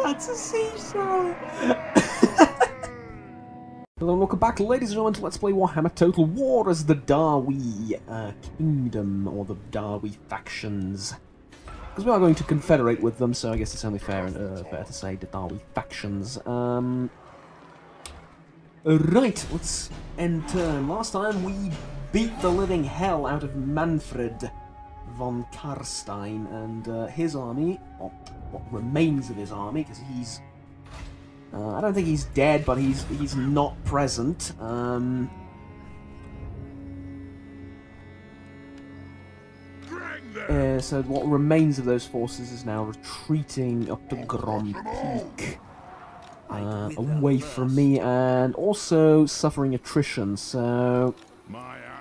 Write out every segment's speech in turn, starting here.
That's a siege tower! Hello and welcome back, ladies and gentlemen, to Let's Play Warhammer Total War as the Dawi Kingdom, or the Dawi factions. Because we are going to confederate with them, so I guess it's only fair to say the Dawi factions. Right, let's end turn. Last time we beat the living hell out of Manfred von Karstein and his army, or what remains of his army, because he's... I don't think he's dead, but he's not present. So what remains of those forces is now retreating up to Grand Peak, away from me, and also suffering attrition. So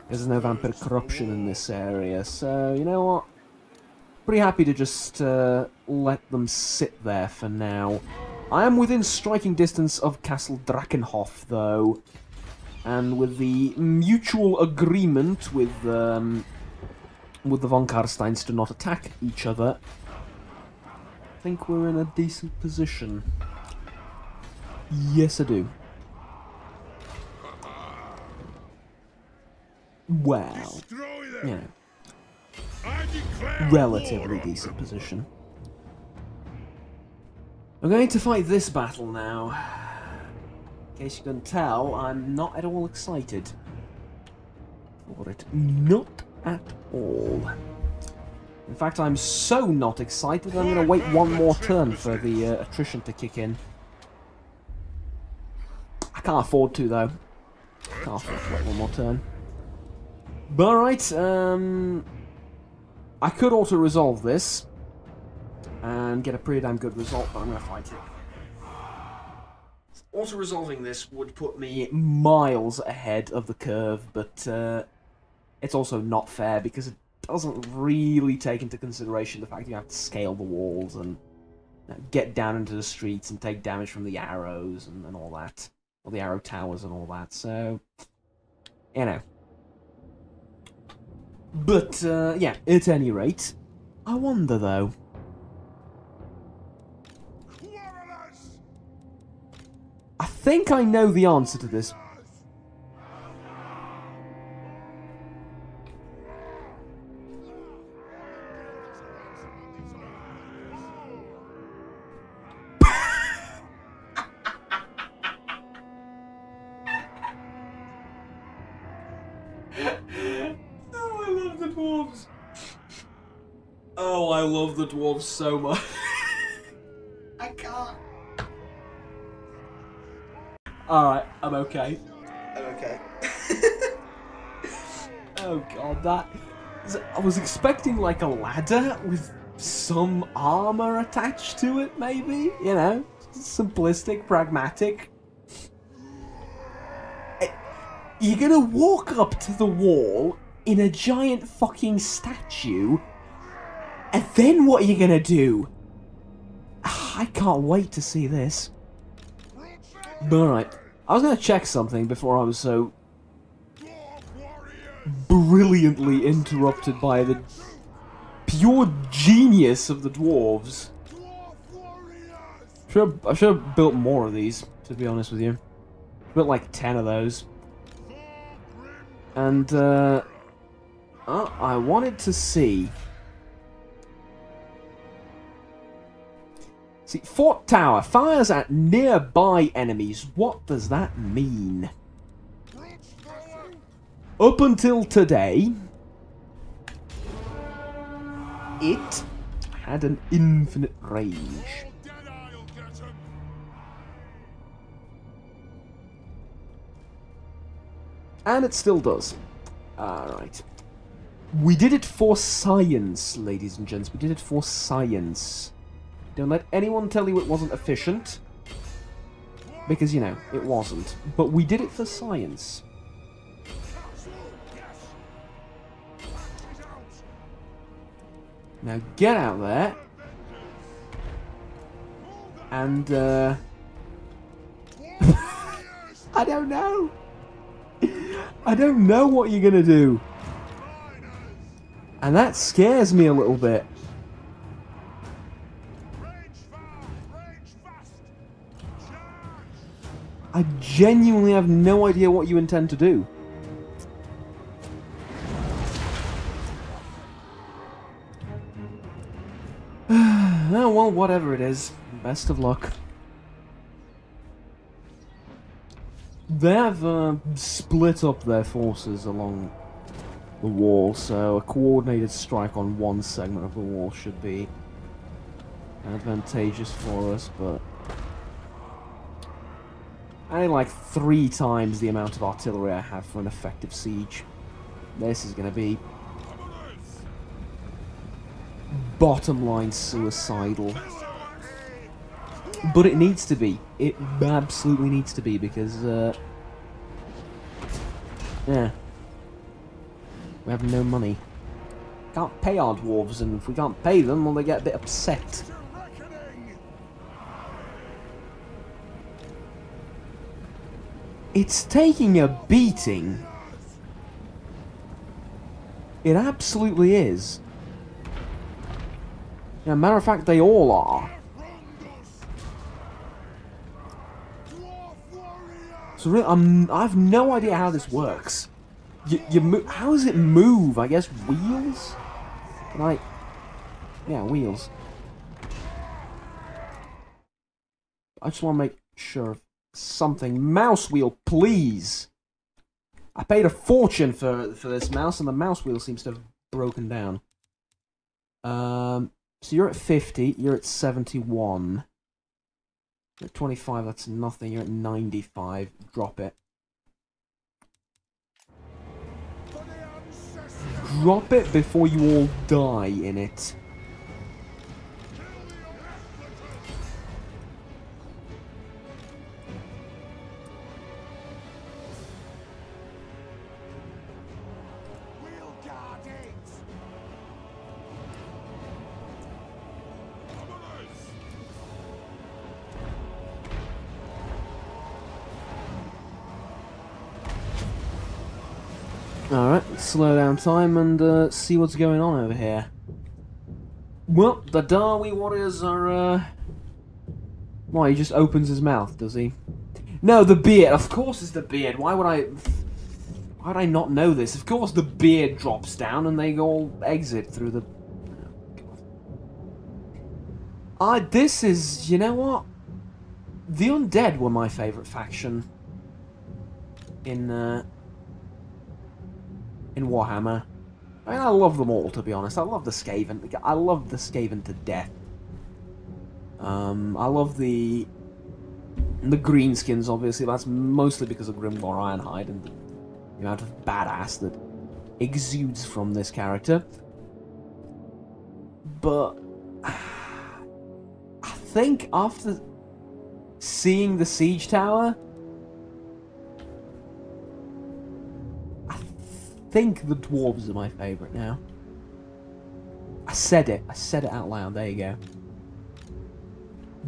there's no vampire corruption in this area. So you know what? Pretty happy to just let them sit there for now. I am within striking distance of Castle Drakenhof, though, and with the mutual agreement with the von Karsteins to not attack each other, I think we're in a decent position. Yes, I do. Well, you know, relatively decent position. I'm going to fight this battle now. In case you can tell, I'm not at all excited for it. Not at all. In fact, I'm so not excited I'm going to wait one more turn for the attrition to kick in. I can't afford to, though. I can't afford to wait one more turn. But alright, I could auto-resolve this and get a pretty damn good result, but I'm going to fight it. Auto-resolving this would put me miles ahead of the curve, but it's also not fair because it doesn't really take into consideration the fact you have to scale the walls and get down into the streets and take damage from the arrows and all that. Or the arrow towers and all that, so... you know. But, yeah, at any rate, I wonder, though... I think I know the answer to this. Oh, I love the dwarves. Oh, I love the dwarves so much. I can't. Alright, I'm okay. I'm okay. Oh god, that... I was expecting like a ladder with some armor attached to it, maybe? You know, simplistic, pragmatic. You're gonna walk up to the wall in a giant fucking statue, and then what are you gonna do? I can't wait to see this. Alright, I was going to check something before I was so brilliantly interrupted by the pure genius of the dwarves. I should have built more of these, to be honest with you. Built like 10 of those. And, I wanted to see... See, Fort Tower fires at nearby enemies. What does that mean? Up until today, it had an infinite range. And it still does. Alright. We did it for science, ladies and gents. We did it for science. Don't let anyone tell you it wasn't efficient. Because, you know, it wasn't. But we did it for science. Now get out there. And, I don't know. I don't know what you're gonna do. And that scares me a little bit. I genuinely have no idea what you intend to do. Oh, well, whatever it is. Best of luck. They have split up their forces along the wall, so a coordinated strike on one segment of the wall should be advantageous for us, but I need like 3 times the amount of artillery I have for an effective siege. This is going to be bottom line suicidal. But it needs to be. It absolutely needs to be, because, yeah. We have no money. Can't pay our dwarves, and if we can't pay them, well, they get a bit upset. It's taking a beating. It absolutely is. Yeah, matter of fact, they all are. So really, I have no idea how this works. How does it move? I guess wheels? Like, yeah, wheels. I just want to make sure of something. Mouse wheel, please. I paid a fortune for this mouse, and the mouse wheel seems to have broken down. So you're at 50. You're at 71. You're at 25. That's nothing. You're at 95. Drop it. Drop it before you all die in it. Alright, slow down time and see what's going on over here. Well, the Dawi warriors are, Why, he just opens his mouth, does he? No, the beard! Of course it's the beard! Why would I not know this? Of course the beard drops down and they all exit through the... this is... You know what? The Undead were my favourite faction in Warhammer. I mean, I love them all, to be honest. I love the Skaven. I love the Skaven to death. I love the Greenskins, obviously. That's mostly because of Grimgor Ironhide and the amount of badass that exudes from this character. But I think after seeing the Siege Tower, I think the dwarves are my favourite now. I said it out loud, there you go.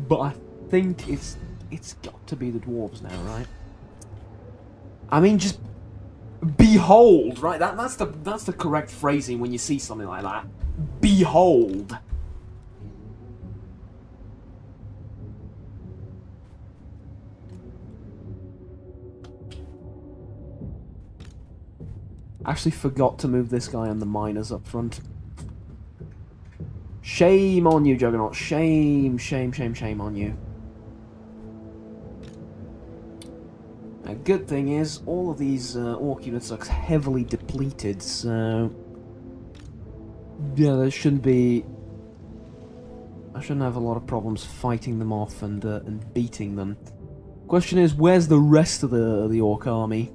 But I think it's got to be the dwarves now, right? I mean, just behold, right? That's the correct phrasing when you see something like that. Behold. Actually forgot to move this guy and the miners up front. Shame on you, Juggernaut. Shame, shame, shame, shame on you. A good thing is, all of these orc units are heavily depleted, so... Yeah, there shouldn't be... I shouldn't have a lot of problems fighting them off and beating them. Question is, where's the rest of the orc army?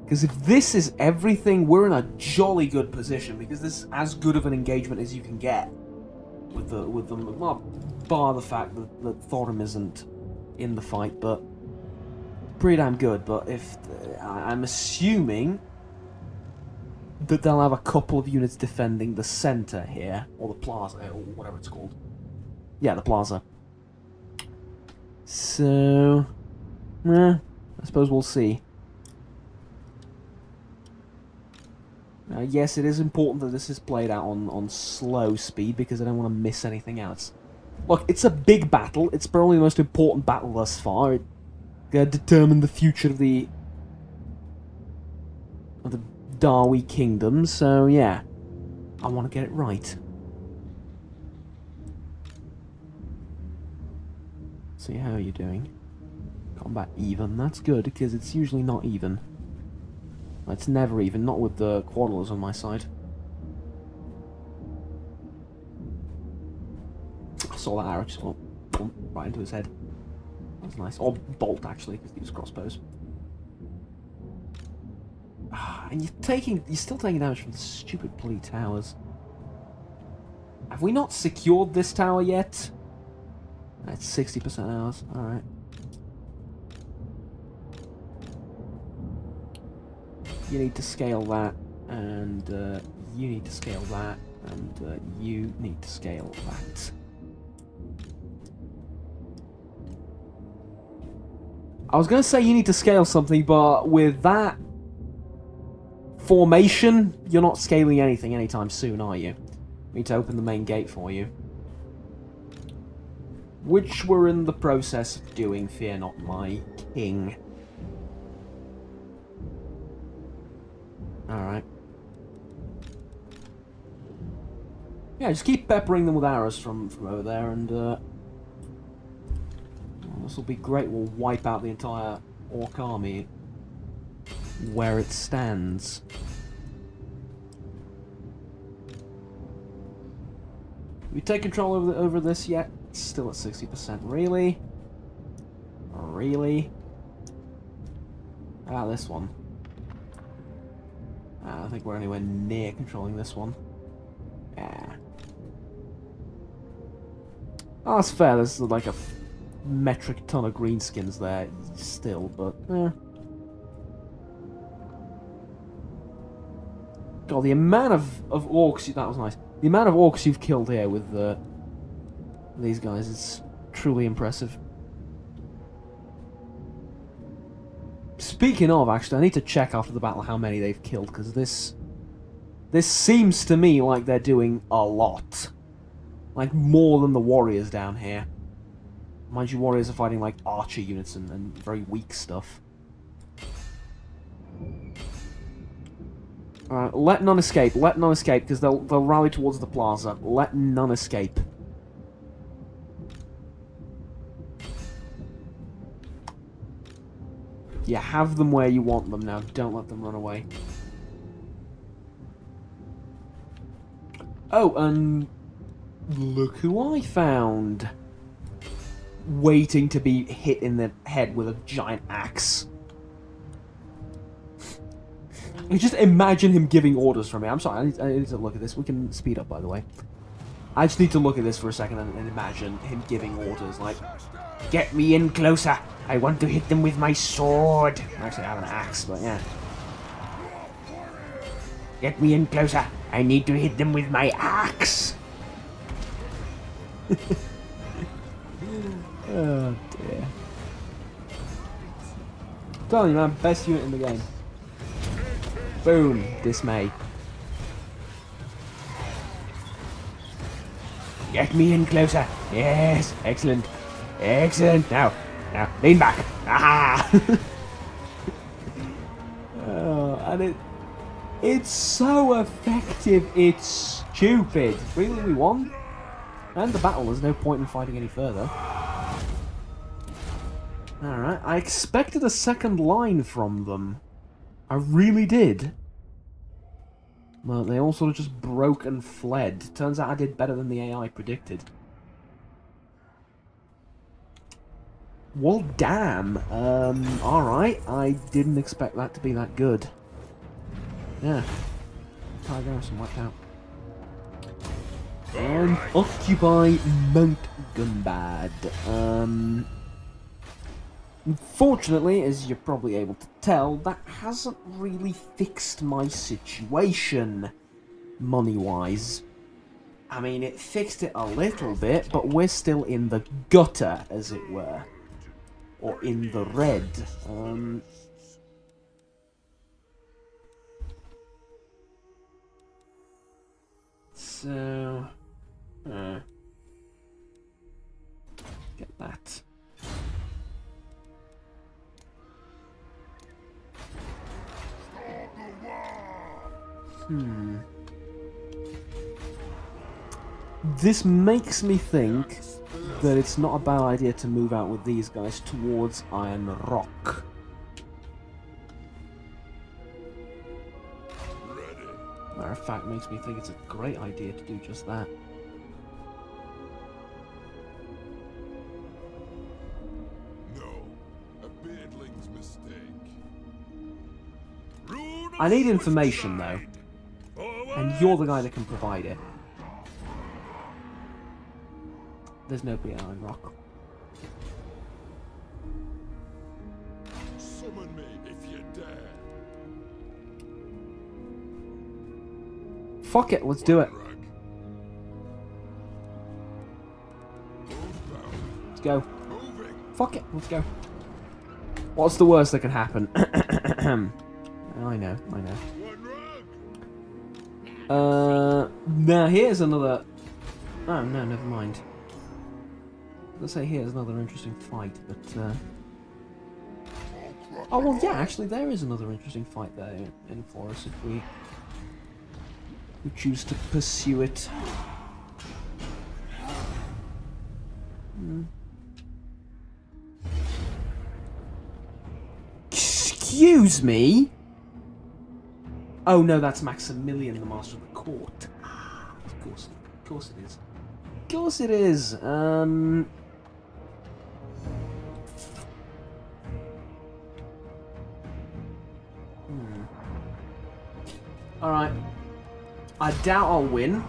Because if this is everything, we're in a jolly good position, because this is as good of an engagement as you can get with them. Well, bar the fact that Thorim isn't in the fight, but pretty damn good. But if I'm assuming that they'll have a couple of units defending the center here, or the plaza, or whatever it's called. Yeah, the plaza. So, I suppose we'll see. Yes, it is important that this is played out on slow speed, because I don't want to miss anything else. Look, it's a big battle. It's probably the most important battle thus far. Gonna determine the future of the Dawi kingdom, so yeah. I want to get it right. See, how are you doing? Combat even, that's good, because it's usually not even. It's never even, not with the Quaddlers on my side. I saw that arrow just went right into his head. That was nice. Or bolt, actually, because he was crossbows. And you're still taking damage from the stupid bloody towers. Have we not secured this tower yet? That's 60% ours. Alright. You need to scale that, and you need to scale that, and you need to scale that. I was going to say you need to scale something, but with that formation, you're not scaling anything anytime soon, are you? We need to open the main gate for you. Which we're in the process of doing, fear not, my king. Alright. Yeah, just keep peppering them with arrows from over there, and well, this will be great. We'll wipe out the entire Orc army where it stands. We take control over this yet? It's still at 60%. Really? Really? How about this one? I don't think we're anywhere near controlling this one. Yeah. Oh, that's fair. There's like a metric ton of greenskins there still, but God, the amount of orcs, that was nice. The amount of orcs you've killed here with these guys is truly impressive. Speaking of, actually, I need to check after the battle how many they've killed, because this seems to me like they're doing a lot. Like, more than the warriors down here. Mind you, warriors are fighting, like, archer units and very weak stuff. Alright, let none escape. Let none escape, because they'll rally towards the plaza. Let none escape. You have them where you want them now. Don't let them run away. Oh, and look who I found. Waiting to be hit in the head with a giant axe. I just imagine him giving orders from me. I'm sorry, I need to look at this. We can speed up, by the way. I just need to look at this for a second and imagine him giving orders like, "Get me in closer. I want to hit them with my sword." Actually, I have an axe, but yeah. "Get me in closer. I need to hit them with my axe." Oh dear. I'm telling you, man, best unit in the game. Boom, dismay. "Get me in closer." Yes, excellent. Excellent. Now, lean back. Ah! Oh, and it's so effective, it's stupid. Really, we won? And the battle, there's no point in fighting any further. Alright, I expected a second line from them. I really did. But they all sort of just broke and fled. Turns out I did better than the AI predicted. Well, damn. Alright. I didn't expect that to be that good. Yeah. Entire garrison wiped out. And occupy Mount Gunbad. Unfortunately, as you're probably able to tell, that hasn't really fixed my situation, money-wise. I mean, it fixed it a little bit, but we're still in the gutter, as it were. Or in the red. So... get that. This makes me think that it's not a bad idea to move out with these guys towards Iron Rock. Matter of fact, makes me think it's a great idea to do just that. No, a beardling's mistake. I need information though, and you're the guy that can provide it. There's nobody at Iron Rock. Summon me if you dare. Fuck it, let's do it. Let's go. Fuck it, let's go. What's the worst that can happen? I know. Now here's another... Oh, no, never mind. Let's say here's another interesting fight, but... Oh, well, yeah, actually, there is another interesting fight there in for us if we choose to pursue it. Excuse me? Oh, no, that's Maximilian, the Master of the Court. Of course it is. Of course it is. Alright. I doubt I'll win.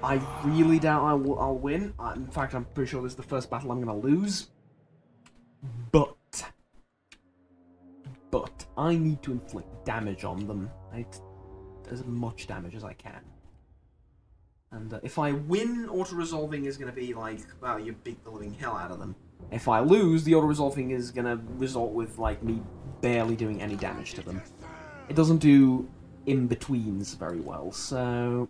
I really doubt I'll win. In fact, I'm pretty sure this is the first battle I'm going to lose. But I need to inflict damage on them. As much damage as I can. And if I win, auto-resolving is going to be like, well, you beat the living hell out of them. If I lose, the auto-resolving is going to result with, like, me barely doing any damage to them. It doesn't do in-betweens very well, so...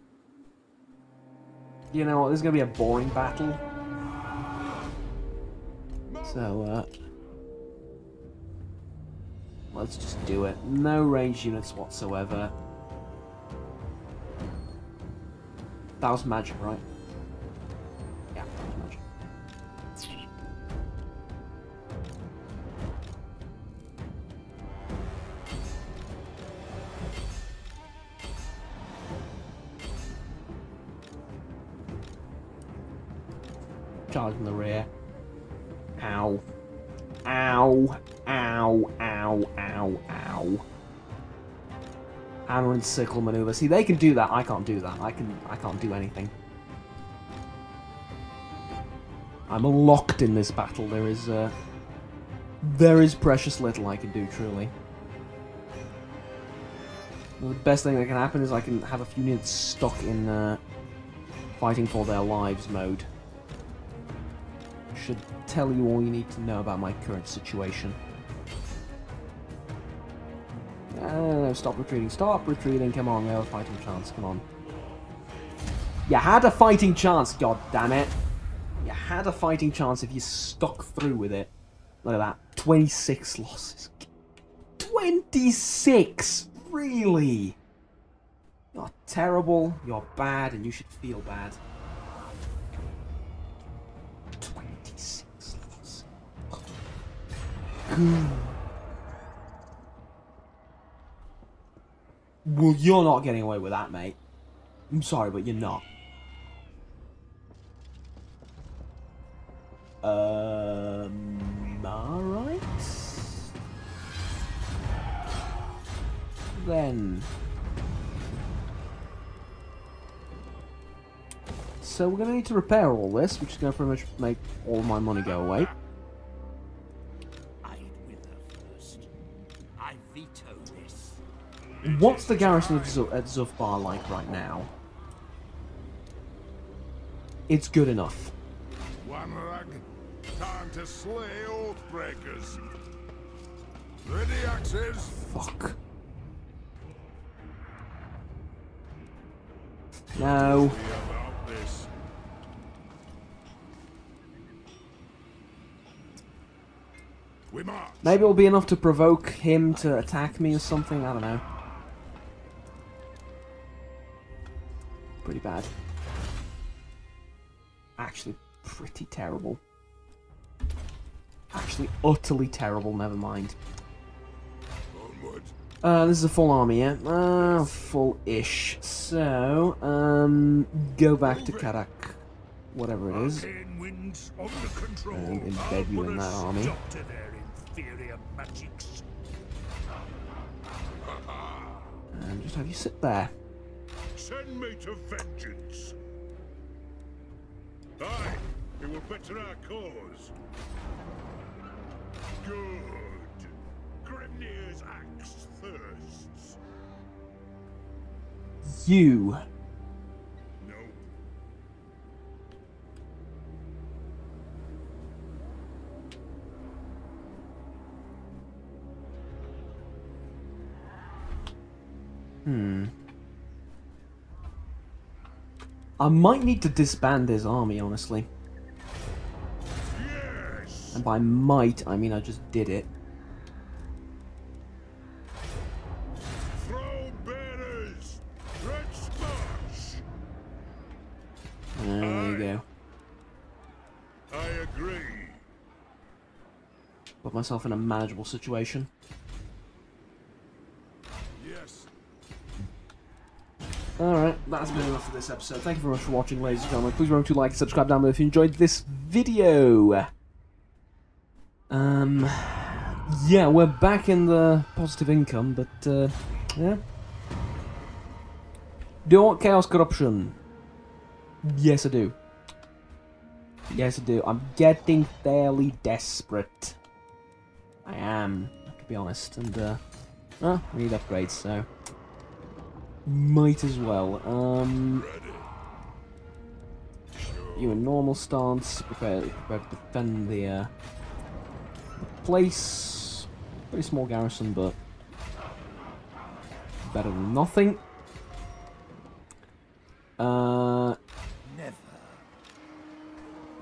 You know what, this is going to be a boring battle. So, let's just do it. No ranged units whatsoever. That was magic, right? Yeah, that was magic. Charge in the rear. Ow. Ow. Ow. Ow. Ow. Ow. Hammer and sickle maneuver. See, they can do that. I can't do that. I can't do anything. I'm locked in this battle. There is precious little I can do, truly. The best thing that can happen is I can have a few units stuck in fighting for their lives mode. Should tell you all you need to know about my current situation. No, stop retreating, come on, we have a fighting chance, come on. You had a fighting chance, god damn it. You had a fighting chance if you stuck through with it. Look at that, 26 losses. 26! Really? You're terrible, you're bad, and you should feel bad. 26 losses. Well, you're not getting away with that, mate. I'm sorry, but you're not. Alright. Then. So we're going to need to repair all this, which is going to pretty much make all my money go away. What's the garrison at Zufbar like right now? It's good enough. Time to slay Oathbreakers. Ready, axes? Fuck. No. Maybe it'll be enough to provoke him to attack me or something, I don't know. pretty bad. Actually, pretty terrible. Actually, utterly terrible, never mind. Onward. This is a full army, yeah? Full-ish. So, go back to Karak. Whatever it is. Arcane winds under control. And embed you in that army. Stop to their inferior magics. And just have you sit there. Send me to vengeance. Aye, it will better our cause. Good. Grimnir's axe thirsts. You. No. I might need to disband his army, honestly. Yes. And by might, I mean I just did it. Throw bearers. Red sparks. There you go. I agree. Put myself in a manageable situation. Yes. Alright, that's been enough for this episode. Thank you very much for watching, ladies and gentlemen. Please remember to like and subscribe down below if you enjoyed this video. Yeah, we're back in the positive income, but, yeah. Do you want Chaos Corruption? Yes, I do. Yes, I do. I'm getting fairly desperate. I am, to be honest, and, we need upgrades, so... Might as well. You in normal stance, prepare to defend the place. Pretty small garrison, but better than nothing. Never.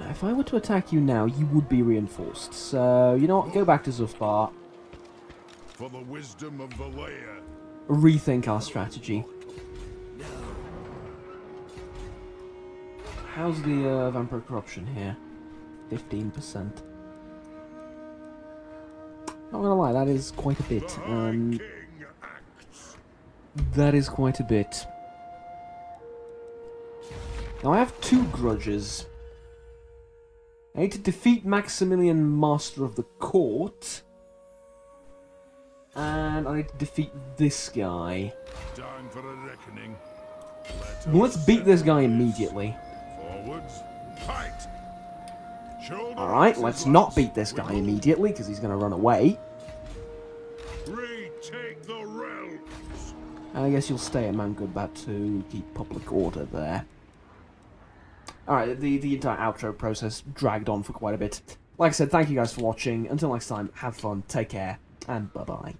Now, if I were to attack you now, you would be reinforced. So, you know what? Go back to Zufbar. For the wisdom of the layer. Rethink our strategy. How's the Vampire Corruption here? 15%. Not gonna lie, that is quite a bit. King acts. That is quite a bit. Now I have 2 grudges. I need to defeat Maximilian, Master of the Court. And I need to defeat this guy. Time for a reckoning. Let's beat this guy immediately. Forwards. Fight. Alright, let's not beat this guy immediately, because he's going to run away. Retake the realms. And I guess you'll stay at Mount Goodbat to keep public order there. Alright, the entire outro process dragged on for quite a bit. Like I said, thank you guys for watching. Until next time, have fun, take care, and bye-bye.